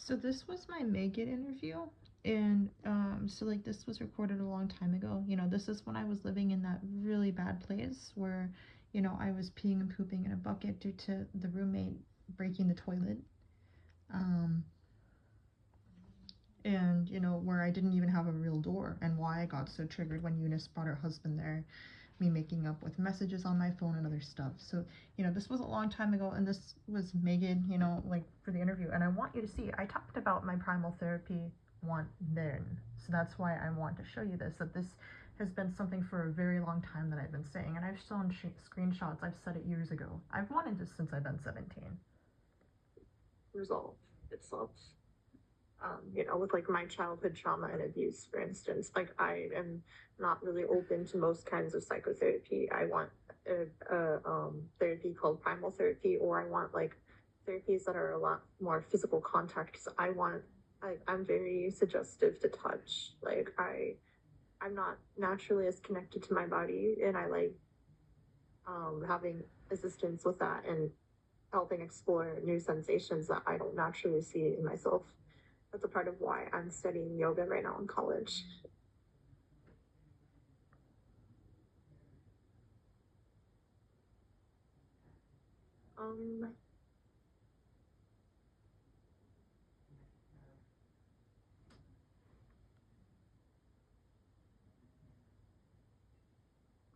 So this was my meged interview, and so like this was recorded a long time ago. This is when I was living in that really bad place where, I was peeing and pooping in a bucket due to the roommate breaking the toilet. Um, and where I didn't even have a real door, and why I got so triggered when Eunice brought her husband there, me making up with messages on my phone and other stuff. So this was a long time ago, and this was Megan, like for the interview. And I want you to see, I talked about my primal therapy want then, so that's why I want to show you this, that this has been something for a very long time that I've been saying, and I've shown screenshots. I've said it years ago. I've wanted this since I've been 17. Resolve itself. With like my childhood trauma and abuse, for instance, like I am not really open to most kinds of psychotherapy. I want a therapy called primal therapy, or I want like therapies that are a lot more physical contact. Because I'm very suggestive to touch. Like I'm not naturally as connected to my body, and I like having assistance with that and helping explore new sensations that I don't naturally see in myself. That's a part of why I'm studying yoga right now in college. Um,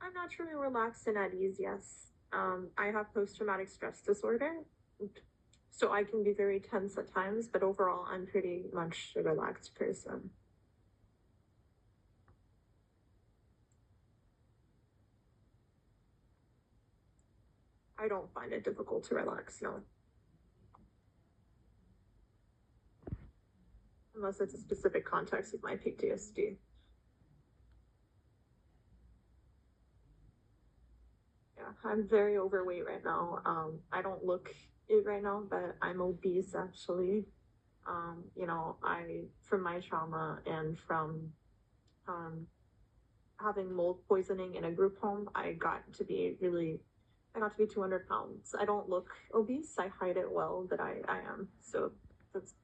I'm naturally relaxed and at ease, yes. I have post-traumatic stress disorder, so I can be very tense at times, but overall, I'm pretty much a relaxed person. I don't find it difficult to relax, no. Unless it's a specific context with my PTSD. Yeah, I'm very overweight right now. I don't look it right now, but I'm obese actually. From my trauma and from um, having mold poisoning in a group home, I got to be 200 pounds. I don't look obese. I hide it well that I am. So that's,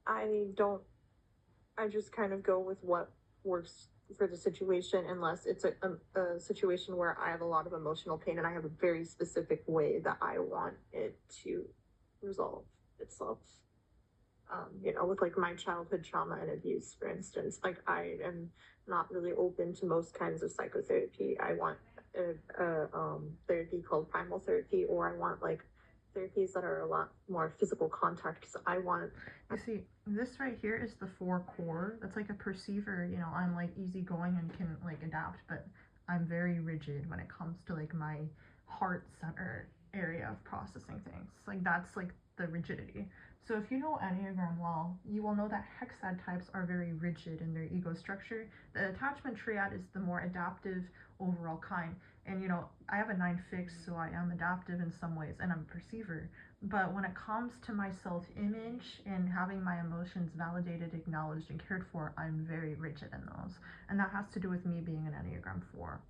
I don't, I just kind of go with what works for the situation, unless it's a situation where I have a lot of emotional pain and I have a very specific way that I want it to resolve itself. With like my childhood trauma and abuse, for instance, like I am not really open to most kinds of psychotherapy. I want a therapy called primal therapy, or I want like therapies that are a lot more physical contact. Because You see, this right here is the four core. That's like a perceiver. I'm like easygoing and can like adapt, but I'm very rigid when it comes to like my heart center area of processing things. Like that's like the rigidity. So if you know Enneagram well, you will know that hexad types are very rigid in their ego structure. The attachment triad is the more adaptive overall kind. And I have a 9 fixed, so I am adaptive in some ways, and I'm a perceiver. But when it comes to my self image and having my emotions validated, acknowledged, and cared for, I'm very rigid in those. And that has to do with me being an Enneagram 4.